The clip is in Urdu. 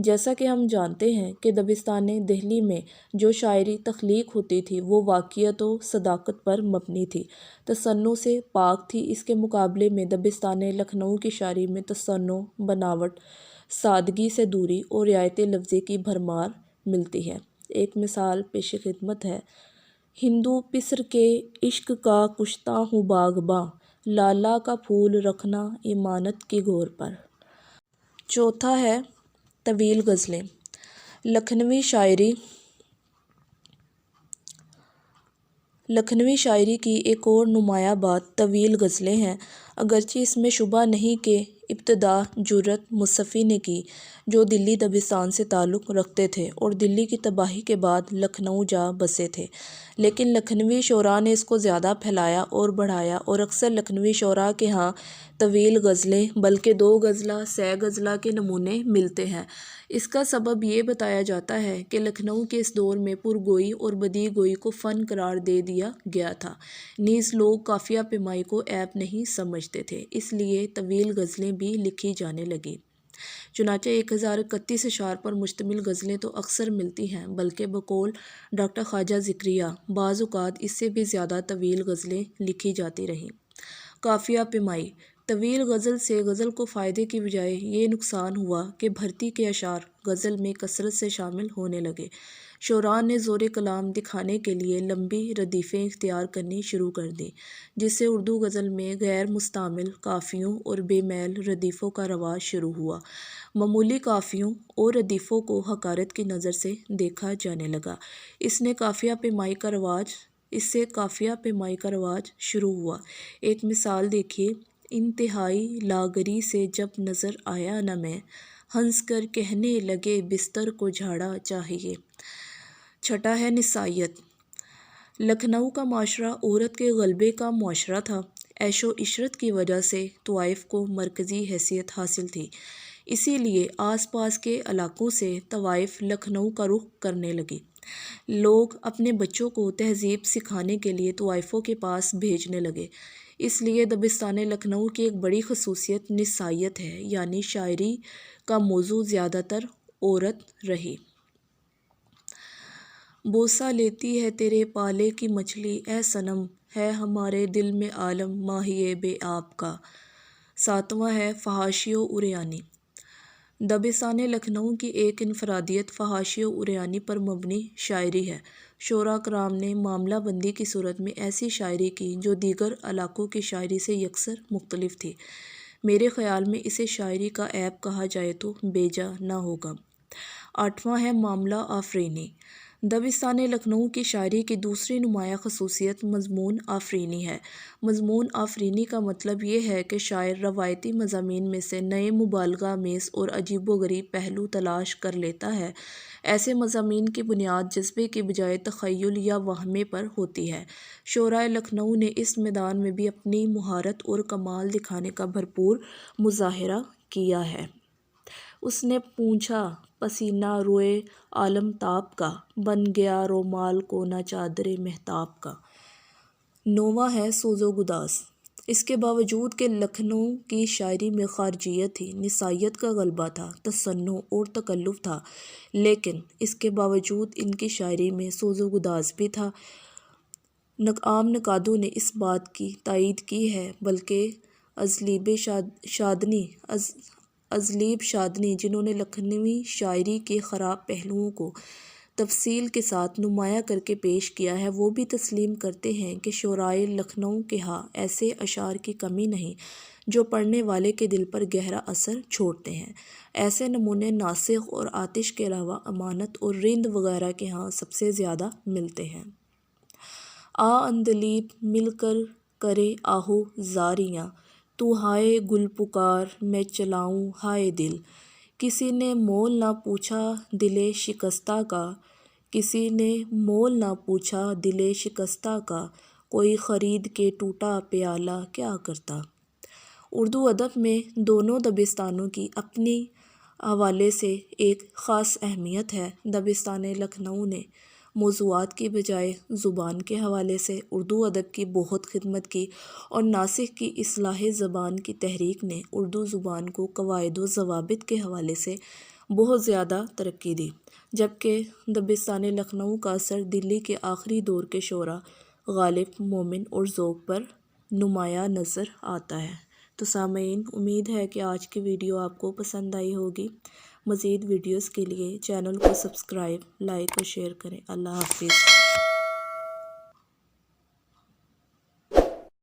جیسا کہ ہم جانتے ہیں کہ دبستان دہلی میں جو شاعری تخلیق ہوتی تھی وہ واقعیت و صداقت پر مبنی تھی، تصنع سے پاک تھی۔ اس کے مقابلے میں دبستان لکھنؤ کی شاعری میں تصنع، بناوٹ، سادگی سے دوری اور رعایت لفظی کی بھرمار ملتی ہے۔ ایک مثال پیش خدمت ہے: ہندو پسر کے عشق کا کشتا ہوں باغباں، لالا کا پھول رکھنا ایمانت کی گور پر۔ چوتھا ہے طویل غزلیں۔ لکھنوی شاعری کی ایک اور نمایاں بات طویل غزلیں ہیں۔ اگرچہ اس میں شبہ نہیں کہ ابتدا جرأت مصنفی نے کی جو دلی دبستان سے تعلق رکھتے تھے اور دلی کی تباہی کے بعد لکھنؤ جا بسے تھے، لیکن لکھنوی شعراء نے اس کو زیادہ پھیلایا اور بڑھایا، اور اکثر لکھنوی شعراء کے ہاں طویل غزلیں بلکہ 2 غزلہ، 3 غزلہ کے نمونے ملتے ہیں۔ اس کا سبب یہ بتایا جاتا ہے کہ لکھنؤ کے اس دور میں پرگوئی اور بدیع گوئی کو فن قرار دے دیا گیا تھا، نیز لوگ قافیہ پیمائی کو عیب نہیں سمجھتے تھے، اس لیے طویل غزلیں بھی لکھی جانے لگیں۔ چنانچہ 1031 اشعار پر مشتمل غزلیں تو اکثر ملتی ہیں، بلکہ بقول ڈاکٹر خواجہ ذکریہ بعض اوقات اس سے بھی زیادہ طویل غزلیں لکھی جاتی رہیں۔ قافیہ پیمائی: طویل غزل سے غزل کو فائدے کی بجائے یہ نقصان ہوا کہ بھرتی کے اشعار غزل میں کثرت سے شامل ہونے لگے۔ شعراء نے زور کلام دکھانے کے لیے لمبی ردیفیں اختیار کرنی شروع کر دیں، جس سے اردو غزل میں غیر مستعمل قافیوں اور بے میل ردیفوں کا رواج شروع ہوا۔ معمولی قافیوں اور ردیفوں کو حقارت کی نظر سے دیکھا جانے لگا۔ اس سے قافیہ پیمائی کا رواج شروع ہوا۔ ایک مثال دیکھیے: انتہائی لاغری سے جب نظر آیا نہ میں، ہنس کر کہنے لگے بستر کو جھاڑا چاہیے۔ چھٹا ہے نسائیت۔ لکھنؤ کا معاشرہ عورت کے غلبے کا معاشرہ تھا۔ عیش و عشرت کی وجہ سے طوائف کو مرکزی حیثیت حاصل تھی، اسی لیے آس پاس کے علاقوں سے طوائف لکھنؤ کا رخ کرنے لگی۔ لوگ اپنے بچوں کو تہذیب سکھانے کے لیے طوائفوں کے پاس بھیجنے لگے، اس لیے دبستان لکھنؤ کی ایک بڑی خصوصیت نسائیت ہے، یعنی شاعری کا موضوع زیادہ تر عورت رہی۔ بوسہ لیتی ہے تیرے پالے کی مچھلی اے صنم، ہے ہمارے دل میں عالم ماہی بے آب کا۔ ساتواں ہے فحاشی و عریانی۔ دبستان لکھنؤ کی ایک انفرادیت فحاشی و عریانی پر مبنی شاعری ہے۔ شعراء کرام نے معاملہ بندی کی صورت میں ایسی شاعری کی جو دیگر علاقوں کی شاعری سے یکسر مختلف تھی۔ میرے خیال میں اسے شاعری کا عیب کہا جائے تو بیجا نہ ہوگا۔ آٹھواں ہے معاملہ آفرینی۔ دبستان لکھنؤ کی شاعری کی دوسری نمایاں خصوصیت مضمون آفرینی ہے۔ مضمون آفرینی کا مطلب یہ ہے کہ شاعر روایتی مضامین میں سے نئے مبالغہ آمیز اور عجیب و غریب پہلو تلاش کر لیتا ہے۔ ایسے مضامین کی بنیاد جذبے کی بجائے تخیل یا وہمے پر ہوتی ہے۔ شعراء لکھنؤ نے اس میدان میں بھی اپنی مہارت اور کمال دکھانے کا بھرپور مظاہرہ کیا ہے۔ اس نے پوچھا پسینہ روئے عالمتاب کا، بن گیا رومال کونا چادر مہتاب کا۔ نوواں ہے سوز و گداز۔ اس کے باوجود کہ لکھنؤ کی شاعری میں خارجیت تھی، نسائیت کا غلبہ تھا، تصنع اور تکلف تھا، لیکن اس کے باوجود ان کی شاعری میں سوز و گداز بھی تھا۔ عام نقادوں نے اس بات کی تائید کی ہے، بلکہ ازلیب شادنی، جنہوں نے لکھنوی شاعری کے خراب پہلوؤں کو تفصیل کے ساتھ نمایاں کرکے پیش کیا ہے، وہ بھی تسلیم کرتے ہیں کہ شعراء لکھنؤ کے ہاں ایسے اشعار کی کمی نہیں جو پڑھنے والے کے دل پر گہرا اثر چھوڑتے ہیں۔ ایسے نمونے ناسخ اور آتش کے علاوہ امانت اور رند وغیرہ کے ہاں سب سے زیادہ ملتے ہیں۔ عندلیب مل کر کرے آہو زاریاں، تو ہائے گل پکار میں چلاؤں ہائے دل۔ کسی نے مول نہ پوچھا دل شکستہ کا، کسی نے مول نہ پوچھا دل شکستہ کا، کوئی خرید کے ٹوٹا پیالہ کیا کرتا۔ اردو ادب میں دونوں دبستانوں کی اپنی حوالے سے ایک خاص اہمیت ہے۔ دبستان لکھنؤ نے موضوعات کی بجائے زبان کے حوالے سے اردو ادب کی بہت خدمت کی، اور ناسخ کی اصلاح زبان کی تحریک نے اردو زبان کو قواعد و ضوابط کے حوالے سے بہت زیادہ ترقی دی، جبکہ دبستان لکھنؤ کا اثر دلی کے آخری دور کے شعراء غالب، مومن اور ذوق پر نمایاں نظر آتا ہے۔ تو سامعین، امید ہے کہ آج کی ویڈیو آپ کو پسند آئی ہوگی۔ مزید ویڈیوز کے لیے چینل کو سبسکرائب، لائک اور شیئر کریں۔ اللہ حافظ۔